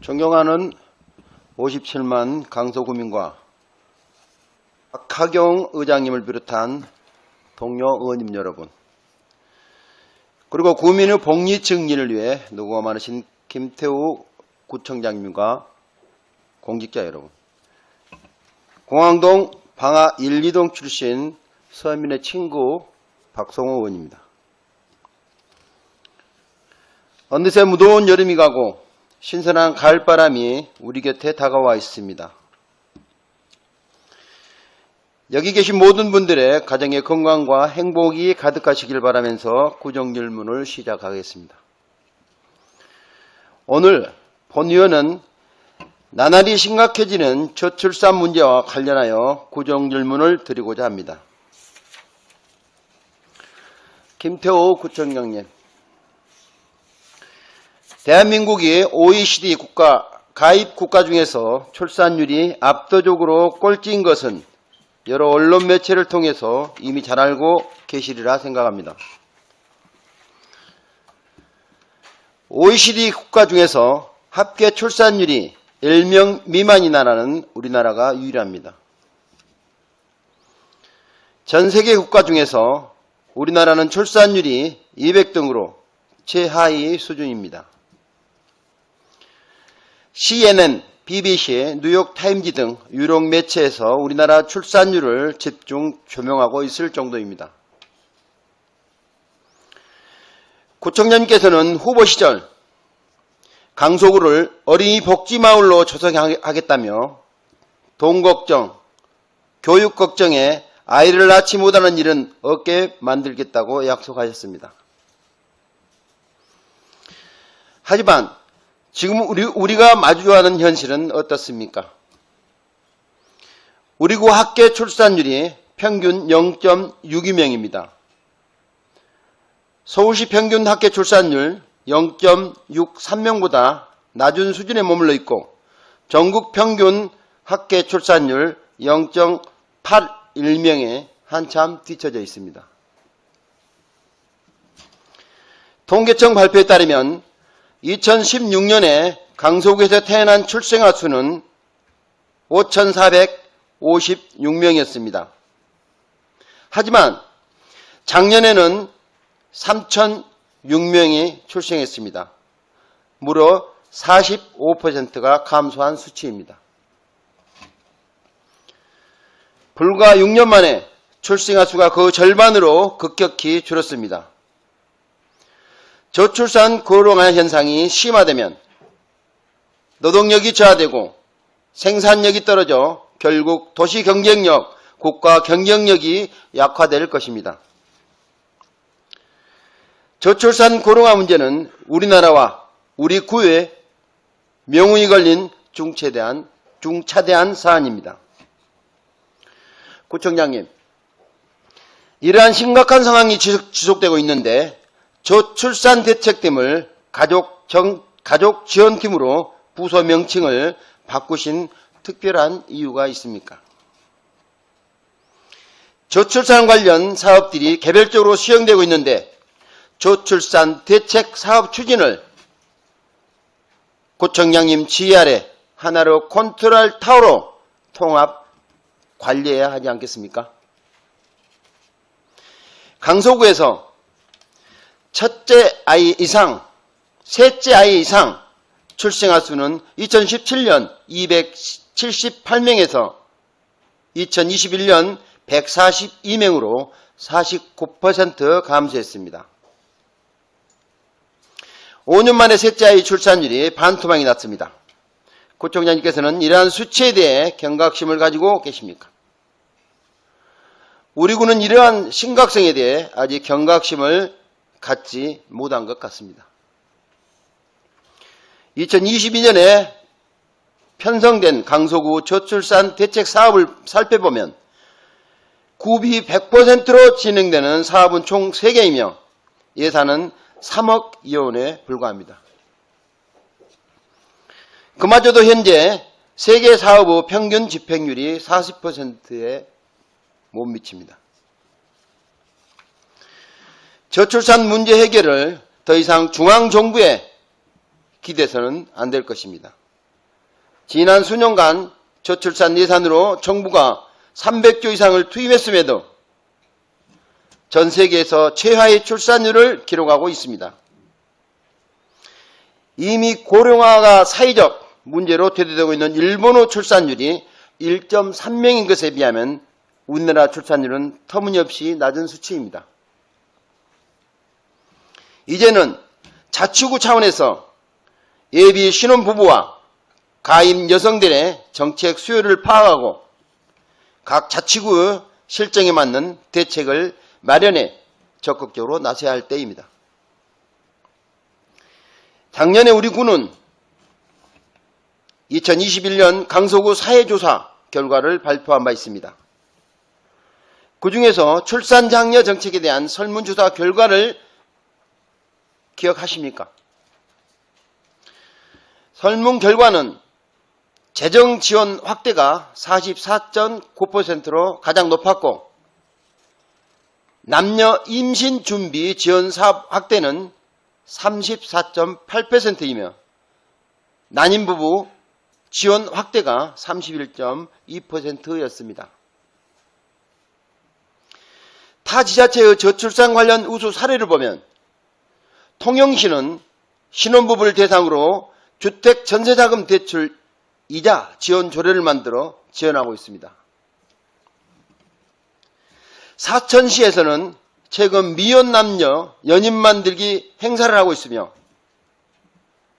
존경하는 57만 강서구민과 박하경 의장님을 비롯한 동료 의원님 여러분, 그리고 구민의 복리 증진을 위해 노고가 많으신 김태우 구청장님과 공직자 여러분, 공항동 방화 1, 2동 출신 서민의 친구 박성호 의원입니다. 어느새 무더운 여름이 가고 신선한 가을바람이 우리 곁에 다가와 있습니다. 여기 계신 모든 분들의 가정의 건강과 행복이 가득하시길 바라면서 구정질문을 시작하겠습니다. 오늘 본위원은 나날이 심각해지는 저출산 문제와 관련하여 구정질문을 드리고자 합니다. 김태호 구청장님, 대한민국이 OECD 가입 국가 중에서 출산율이 압도적으로 꼴찌인 것은 여러 언론 매체를 통해서 이미 잘 알고 계시리라 생각합니다. OECD 국가 중에서 합계 출산율이 1명 미만인 나라는 우리나라가 유일합니다. 전 세계 국가 중에서 우리나라는 출산율이 200등으로 최하위 수준입니다. CNN, BBC, 뉴욕타임즈 등 유력 매체에서 우리나라 출산율을 집중 조명하고 있을 정도입니다. 구청장님께서는 후보 시절 강서구를 어린이 복지마을로 조성하겠다며 돈 걱정, 교육 걱정에 아이를 낳지 못하는 일은 없게 만들겠다고 약속하셨습니다. 하지만 지금 우리가 마주하는 현실은 어떻습니까? 우리 구 합계 출산율이 평균 0.62명입니다. 서울시 평균 합계 출산율 0.63명보다 낮은 수준에 머물러 있고 전국 평균 합계 출산율 0.81명에 한참 뒤처져 있습니다. 통계청 발표에 따르면 2016년에 강서구에서 태어난 출생아 수는 5,456명이었습니다. 하지만 작년에는 3,006명이 출생했습니다. 무려 45%가 감소한 수치입니다. 불과 6년 만에 출생아 수가 그 절반으로 급격히 줄었습니다. 저출산 고령화 현상이 심화되면 노동력이 저하되고 생산력이 떨어져 결국 도시 경쟁력, 국가 경쟁력이 약화될 것입니다. 저출산 고령화 문제는 우리나라와 우리 구에 명운이 걸린 중차대한 사안입니다. 구청장님, 이러한 심각한 상황이 지속되고 있는데 저출산 대책팀을 가족지원팀으로 부서 명칭을 바꾸신 특별한 이유가 있습니까? 저출산 관련 사업들이 개별적으로 수행되고 있는데 저출산 대책 사업 추진을 구청장님 지휘 아래 하나로 컨트롤 타워로 통합 관리해야 하지 않겠습니까? 강서구에서 첫째 아이 이상, 셋째 아이 이상 출생아 수는 2017년 278명에서 2021년 142명으로 49% 감소했습니다. 5년 만에 셋째 아이 출산율이 반토막이 났습니다. 구청장님께서는 이러한 수치에 대해 경각심을 가지고 계십니까? 우리 구는 이러한 심각성에 대해 아직 경각심을 갖지 못한 것 같습니다. 2022년에 편성된 강서구 저출산 대책 사업을 살펴보면 구비 100%로 진행되는 사업은 총 3개이며 예산은 3억 2억 원에 불과합니다. 그마저도 현재 세계 사업의 평균 집행률이 40%에 못 미칩니다. 저출산 문제 해결을 더 이상 중앙정부에 기대서는 안 될 것입니다. 지난 수년간 저출산 예산으로 정부가 300조 이상을 투입했음에도 전 세계에서 최하의 출산율을 기록하고 있습니다. 이미 고령화가 사회적 문제로 대두되고 있는 일본의 출산율이 1.3명인 것에 비하면 우리나라 출산율은 터무니없이 낮은 수치입니다. 이제는 자치구 차원에서 예비 신혼부부와 가임 여성들의 정책 수요를 파악하고 각 자치구의 실정에 맞는 대책을 마련해 적극적으로 나서야 할 때입니다. 작년에 우리 군은 2021년 강서구 사회조사 결과를 발표한 바 있습니다. 그 중에서 출산장려 정책에 대한 설문조사 결과를 기억하십니까? 설문 결과는 재정 지원 확대가 44.9%로 가장 높았고 남녀 임신 준비 지원 사업 확대는 34.8%이며 난임 부부 지원 확대가 31.2%였습니다. 타 지자체의 저출산 관련 우수 사례를 보면 통영시는 신혼부부를 대상으로 주택 전세자금 대출 이자 지원 조례를 만들어 지원하고 있습니다. 사천시에서는 최근 미혼 남녀 연인 만들기 행사를 하고 있으며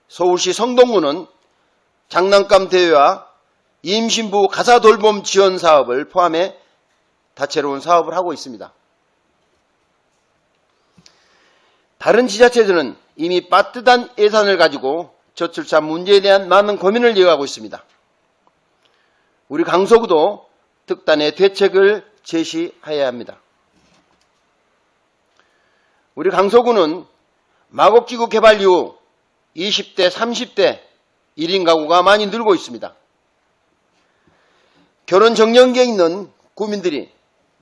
서울시 성동구는 장난감 대회와 임신부 가사 돌봄 지원 사업을 포함해 다채로운 사업을 하고 있습니다. 다른 지자체들은 이미 빠듯한 예산을 가지고 저출산 문제에 대한 많은 고민을 이어가고 있습니다. 우리 강서구도 특단의 대책을 제시해야 합니다. 우리 강서구는 마곡지구 개발 이후 20대, 30대 1인 가구가 많이 늘고 있습니다. 결혼 정년기에 있는 구민들이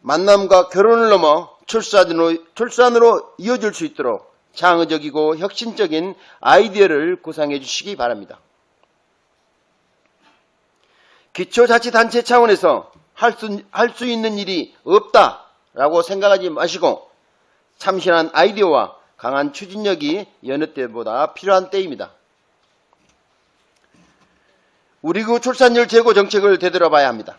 만남과 결혼을 넘어 출산으로 이어질 수 있도록 창의적이고 혁신적인 아이디어를 구상해 주시기 바랍니다. 기초자치단체 차원에서 할 수 있는 일이 없다라고 생각하지 마시고 참신한 아이디어와 강한 추진력이 여느 때보다 필요한 때입니다. 우리 구 출산율 제고 정책을 되돌아봐야 합니다.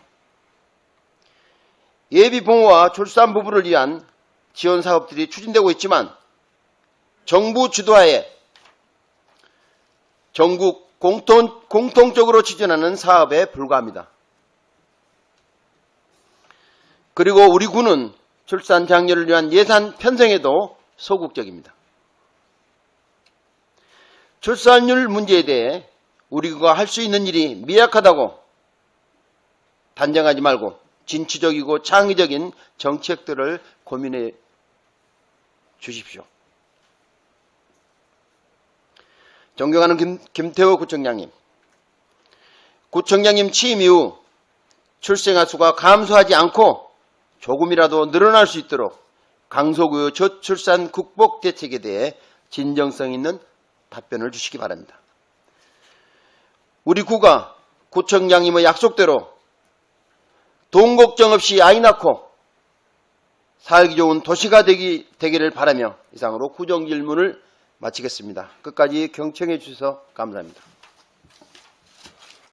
예비 부모와 출산 부부를 위한 지원 사업들이 추진되고 있지만 정부 주도하에 전국 공통적으로 추진하는 사업에 불과합니다. 그리고 우리 군은 출산 장려를 위한 예산 편성에도 소극적입니다. 출산율 문제에 대해 우리 구가 할 수 있는 일이 미약하다고 단정하지 말고 진취적이고 창의적인 정책들을 고민해 주십시오. 존경하는 김태호 구청장님, 구청장님 취임 이후 출생아 수가 감소하지 않고 조금이라도 늘어날 수 있도록 강서구의 저출산 극복 대책에 대해 진정성 있는 답변을 주시기 바랍니다. 우리 구가 구청장님의 약속대로 돈 걱정 없이 아이 낳고 살기 좋은 도시가 되기를 바라며 이상으로 구정 질문을 마치겠습니다. 끝까지 경청해 주셔서 감사합니다.